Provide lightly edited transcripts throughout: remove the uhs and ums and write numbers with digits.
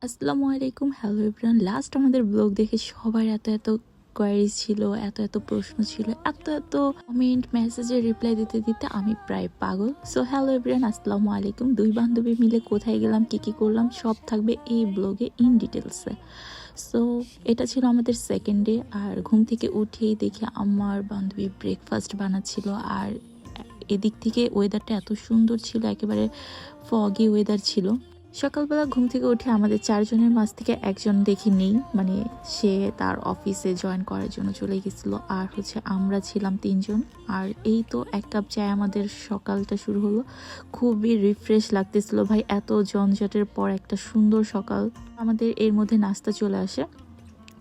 আসসালামু আলাইকুম। Hello everyone. Last আমাদের ব্লগ দেখে সবার এত কোয়ারিজ ছিল, এত প্রশ্ন ছিল, এত কমেন্ট মেসেজের রিপ্লাই দিতে দিতে আমি প্রায় পাগল। সো হ্যালো এভরিওয়ান, আসসালামু আলাইকুম। দুই বান্ধবী মিলে কোথায় গেলাম, কি করলাম সব থাকবে এই ব্লগে ইন ডিটেলসে। সো এটা ছিল আমাদের সেকেন্ড ডে। আর ঘুম থেকে উঠেই দেখি আমার বান্ধবী ব্রেকফাস্ট বানাচ্ছিল। আর এদিক থেকে ওয়েদারটা এত সুন্দর ছিল, একেবারে ফগি ওয়েদার ছিল। সকালবেলা ঘুম থেকে উঠে আমাদের চারজনের মাঝ থেকে একজন দেখি নেই, মানে সে তার অফিসে জয়েন করার জন্য চলে গেছিলো। আর আমরা ছিলাম তিনজন। আর এই তো এক কাপ চায় আমাদের সকালটা শুরু হলো। খুবই রিফ্রেশ লাগতেছিল ভাই, এত জঞ্জটের পর একটা সুন্দর সকাল। আমাদের এর মধ্যে নাস্তা চলে আসে,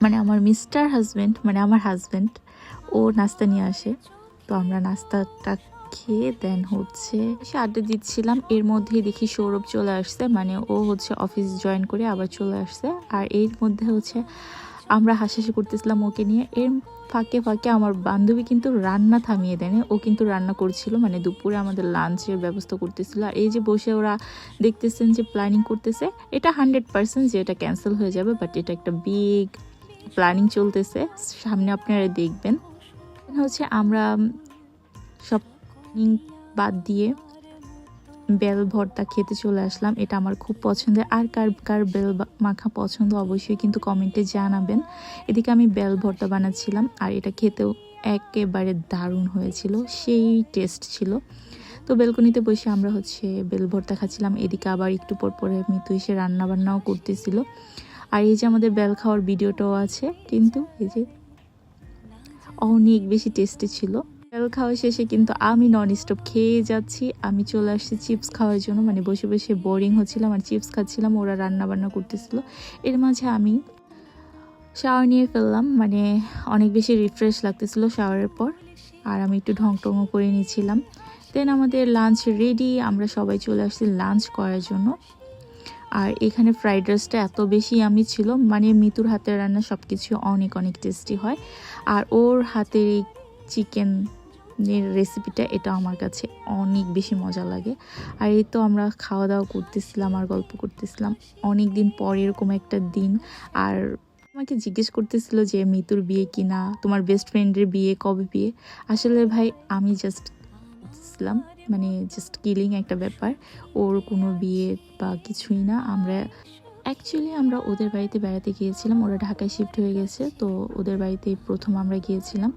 মানে আমার মিস্টার হাজব্যান্ড, মানে আমার হাজব্যান্ড, ও নাস্তা নিয়ে আসে। তো আমরা নাস্তাটা খেয়ে দেন সে আড্ডা দিচ্ছিলাম। এর মধ্যেই দেখি সৌরভ চলে আসছে, মানে ও অফিস জয়েন করে আবার চলে আসছে। আর এর মধ্যে আমরা হাসাহাসি করতেছিলাম ওকে নিয়ে। এর ফাঁকে আমার বান্ধবী কিন্তু রান্না থামিয়ে দেয়নি, ও কিন্তু রান্না করছিল, মানে দুপুরে আমাদের লাঞ্চের ব্যবস্থা করতেছিল। আর এই যে বসে ওরা দেখতেছেন যে প্ল্যানিং করতেছে, এটা 100% যে এটা ক্যান্সেল হয়ে যাবে, বাট এটা একটা বিগ প্ল্যানিং চলতেছে, সামনে আপনারা দেখবেন। আমরা সব বাদ দিয়ে বেল ভর্তা খেতে চলে আসলাম। এটা আমার খুব পছন্দের। আর কার কার বেল মাখা পছন্দ অবশ্যই কিন্তু কমেন্টে জানাবেন। এদিকে আমি বেল ভর্তা বানাচ্ছিলাম, আর এটা খেতেও একেবারে দারুণ হয়েছিল, সেই টেস্ট ছিল। তো বেলকনিতে বসে আমরা বেল ভর্তা খাচ্ছিলাম। এদিকে আবার একটু পরে মিতু এসে রান্না বান্নাও করতেছিল। আর এই যে আমাদের বেল খাওয়ার ভিডিওটাও আছে, কিন্তু এই যে অনেক বেশি টেস্টি ছিল। বেল খাওয়া শেষে কিন্তু আমি নন স্টপ খেয়ে যাচ্ছি। আমি চলে আসছি চিপস খাওয়ার জন্য, মানে বসে বসে বোরিং হচ্ছিলাম আর চিপস খাচ্ছিলাম, ওরা রান্না বান্না করতেছিল। এর মাঝে আমি শাওয়ার নিয়ে ফেললাম, মানে অনেক বেশি রিফ্রেশ লাগতেছিল শাওয়ারের পর। আর আমি একটু ঢংটংও করে নিয়েছিলাম। দেন আমাদের লাঞ্চ রেডি, আমরা সবাই চলে আসছি লাঞ্চ করার জন্য। আর এখানে ফ্রাইড রাইসটা এত বেশি আমি ছিল, মানে মিতুর হাতের রান্না সব কিছু অনেক টেস্টি হয়। আর ওর হাতের এই চিকেনের রেসিপিটা, এটা আমার কাছে অনেক বেশি মজা লাগে। আর এই তো আমরা খাওয়া দাওয়া করতেছিলাম আর গল্প করতেছিলাম। অনেক দিন পর এরকম একটা দিন। আর আমাকে জিজ্ঞেস করতেছিল যে মিতুর বিয়ে কি না, তোমার বেস্ট ফ্রেন্ডের বিয়ে কবে বিয়ে। আসলে ভাই আমি মানে জাস্ট কিলিং একটা ব্যাপার, ওর কোনো বিয়ে বা কিছুই না। আমরা ওদের বাড়িতে বেড়াতে গিয়েছিলাম, ওরা ঢাকায় শিফট হয়ে গেছে, তো ওদের বাড়িতে প্রথম আমরা গিয়েছিলাম।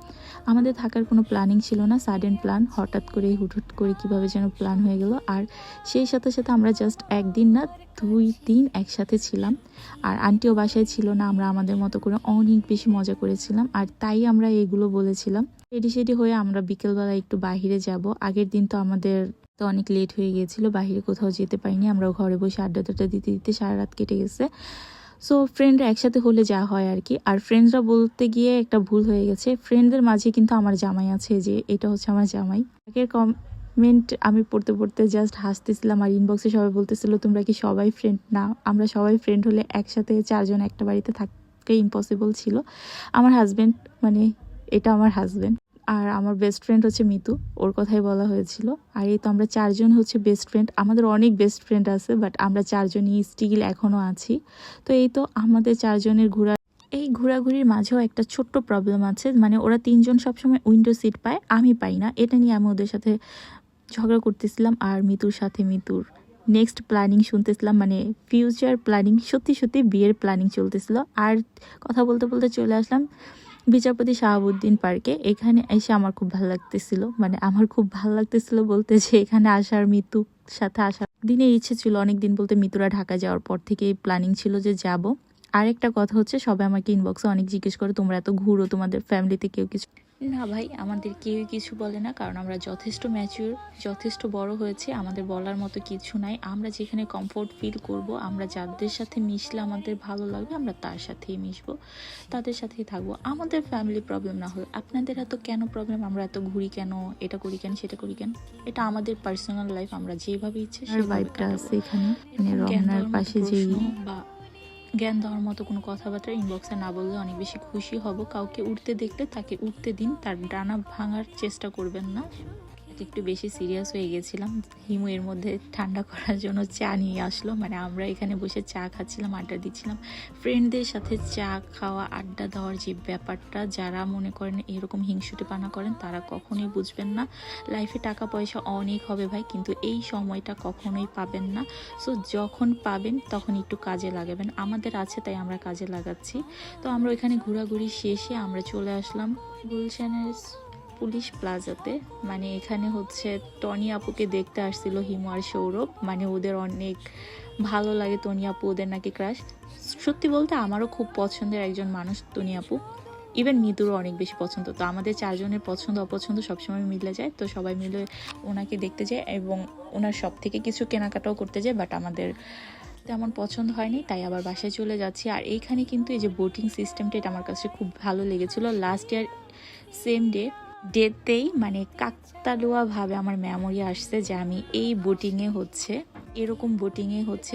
আমাদের থাকার কোনো প্ল্যানিং ছিল না, সাডেন প্ল্যান, হঠাৎ করে হুটহুট করে কিভাবে যেন প্ল্যান হয়ে গেল। আর সেই সাথে আমরা জাস্ট একদিন না 2 দিন একসাথে ছিলাম। আর আন্টিও বাসায় ছিল না, আমরা আমাদের মতো করে অনেক বেশি মজা করেছিলাম। আর তাই আমরা এগুলো বলেছিলাম। রেডি হয়ে আমরা বিকেলবেলা একটু বাহিরে যাব। আগের দিন তো আমাদের অনেক লেট হয়ে গিয়েছিল, বাইরে কোথাও যেতে পারিনি, আমরা ঘরে বসে আড্ডা দিতে সারা রাত কেটে গেছে। সো ফ্রেন্ডরা একসাথে হলে যা হয় আর কি। আর ফ্রেন্ডরা বলতে গিয়ে একটা ভুল হয়ে গেছে, ফ্রেন্ডদের মাঝে কিন্তু আমার জামাই আছে, যে এটা আমার জামাই। আগের কমেন্ট আমি পড়তে জাস্ট হাসতেছিলাম। আর ইনবক্সে সবাই বলতেছিল তোমরা কি সবাই ফ্রেন্ড? না, আমরা সবাই ফ্রেন্ড হলে একসাথে 4 জন একটা বাড়িতে থাকা ইম্পসিবল ছিল। আমার হাজব্যান্ড, মানে এটা আমার হাজব্যান্ড। আর আমার বেস্ট ফ্রেন্ড মিতু, ওর কথাই বলা হয়েছিল। আর এই তো আমরা 4 জন বেস্ট ফ্রেন্ড। আমাদের অনেক বেস্ট ফ্রেন্ড আছে, বাট আমরা 4 জনই স্টিল এখনও আছি। তো এই তো আমাদের 4 জনের ঘোরাঘুরির মাঝেও একটা ছোট্ট প্রবলেম আছে, মানে ওরা 3 জন সবসময় উইন্ডো সিট পায়, আমি পাই না। এটা নিয়ে আমি ওদের সাথে ঝগড়া করতেছিলাম। আর মিতুর নেক্সট প্ল্যানিং শুনতেছিলাম, মানে ফিউচার প্ল্যানিং, সত্যি বিয়ের প্ল্যানিং চলতেছিল। আর কথা বলতে চলে আসলাম বিচারপতি শাহাবুদ্দিন পার্কে। এখানে এসে আমার খুব ভালো লাগতেছিল, মানে আমার খুব ভালো লাগতেছিল বলতে যে এখানে মিতুর সাথে আসার দিনের ইচ্ছে ছিল অনেক দিন, বলতে মিতুরা ঢাকা যাওয়ার পর থেকে প্ল্যানিং ছিল যে যাব। আরেকটা কথা সবাই আমাকে ইনবক্সে অনেক জিজ্ঞেস করে তোমরা এত ঘুরো, তোমাদের ফ্যামিলিতে কেউ কিছু? না ভাই, আমাদের কেউ কিছু বলে না, কারণ আমরা যথেষ্ট ম্যাচিউর, যথেষ্ট বড় হয়েছে, আমাদের বলার মতো কিছু নাই। আমরা যেখানে কমফোর্ট ফিল করব, আমরা যাদের সাথে মিশলে আমাদের ভালো লাগবে, আমরা তার সাথেই মিশবো, তাদের সাথেই থাকবো। আমাদের ফ্যামিলি প্রবলেম না হলে আপনাদের এত কেন প্রবলেম? আমরা এত ঘুরি কেন, এটা করি কেন, সেটা করি কেন? এটা আমাদের পার্সোনাল লাইফ, আমরা যেভাবে ইচ্ছে সেভাবে কাটাবো। এখানে রমনার পাশে যেই বা জ্ঞান দেওয়ার মতো কোনো কথাবার্তা ইনবক্সে না বললে অনেক বেশি খুশি হব। কাউকে উঠতে দেখলে তাকে উঠতে দিন, তার ডানা ভাঙার চেষ্টা করবেন না। একটু বেশি সিরিয়াস হয়ে গেছিলাম। হিমু এর মধ্যে ঠান্ডা করার জন্য চা নিয়ে আসলো, মানে আমরা এখানে বসে চা খাচ্ছিলাম, আড্ডা দিচ্ছিলাম। ফ্রেন্ডদের সাথে চা খাওয়া, আড্ডা দেওয়ার যে ব্যাপারটা, যারা মনে করেন এরকম হিংসুটেপনা করেন তারা কখনোই বুঝবেন না। লাইফে টাকা পয়সা অনেক হবে ভাই, কিন্তু এই সময়টা কখনোই পাবেন না। সো যখন পাবেন তখন একটু কাজে লাগাবেন। আমাদের আছে তাই আমরা কাজে লাগাচ্ছি। তো আমরা ওইখানে ঘোরাঘুরি শেষে আমরা চলে আসলাম গুলশানের পুলিশ প্লাজাতে। মানে এখানে হচ্ছে টনি আপুকে দেখতে আসছিল হিমু আর সৌরভ, মানে ওদের অনেক ভালো লাগে টনি আপু, ওদের নাকি ক্রাশ। সত্যি বলতে আমারও খুব পছন্দের একজন মানুষ টনি আপু, ইভেন মিতুরও অনেক বেশি পছন্দ। তো আমাদের চারজনের পছন্দ অপছন্দ সবসময় মিলে যায়, তো সবাই মিলে ওনাকে দেখতে যায় এবং ওনার সব থেকে কিছু কেনাকাটাও করতে যায়, বাট আমাদের তেমন পছন্দ হয়নি, তাই আবার বাসায় চলে যাচ্ছি। আর এইখানে কিন্তু এই যে বোটিং সিস্টেমটা, এটা আমার কাছে খুব ভালো লেগেছিল। লাস্ট ইয়ার সেম ডেতেই মানে কাকতালুয়াভাবে আমার মেমোরি আসছে যে আমি এই বোটিংয়ে হচ্ছে, এরকম বোটিংয়ে হচ্ছে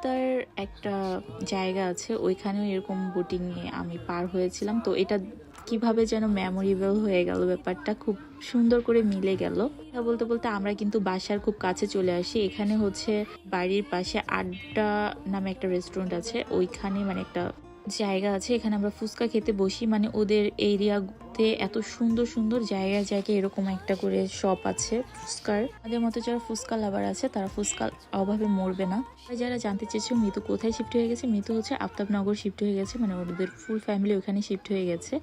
তার একটা জায়গা আছে, ওইখানেও এরকম বোটিংয়ে আমি পার হয়েছিলাম। তো এটা কিভাবে যেন মেমোরেবল হয়ে গেল, ব্যাপারটা খুব সুন্দর করে মিলে গেল। কথা বলতে বলতে আমরা কিন্তু বাসার খুব কাছে চলে আসি। এখানে হচ্ছে বাড়ির পাশে আড্ডা নামে একটা রেস্টুরেন্ট আছে, ওইখানে মানে একটা জায়গা আছে, এখানে আমরা ফুচকা খেতে বসি। মানে ওদের এরিয়াতে এত সুন্দর সুন্দর জায়গায় জায়গায় এরকম একটা করে শপ আছে ফুচকার। আমাদের মতো যারা ফুচকা লাভার আছে তারা ফুচকার অভাবে মরবে না। যারা জানতে চেয়েছো মিতু কোথায় শিফট হয়ে গেছে, মিতু হচ্ছে আফতাবনগর শিফট হয়ে গেছে, মানে ওদের ফুল ফ্যামিলি ওখানে শিফট হয়ে গেছে।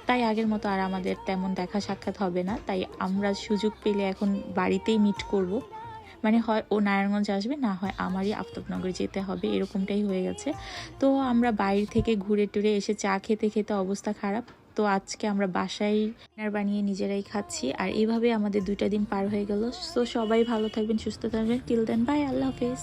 তাই আগের মতো আর আমাদের তেমন দেখা সাক্ষাৎ হবে না, তাই আমরা সুযোগ পেলে এখন বাড়িতেই মিট করব। মানে হয় ও নারায়ণগঞ্জ আসবে, না হয় আমারই আফতাবনগর যেতে হবে, এরকমটাই হয়ে গেছে। তো আমরা বাইরে থেকে ঘুরে টুরে এসে চা খেতে খেতে অবস্থা খারাপ। তো আজকে আমরা বাসায় ডিনার বানিয়ে নিজেরাই খাচ্ছি, আর এইভাবে আমাদের 2টা দিন পার হয়ে গেল। সো সবাই ভালো থাকবেন, সুস্থ থাকবেন। টিল দেন বাই, আল্লাহ হাফেজ।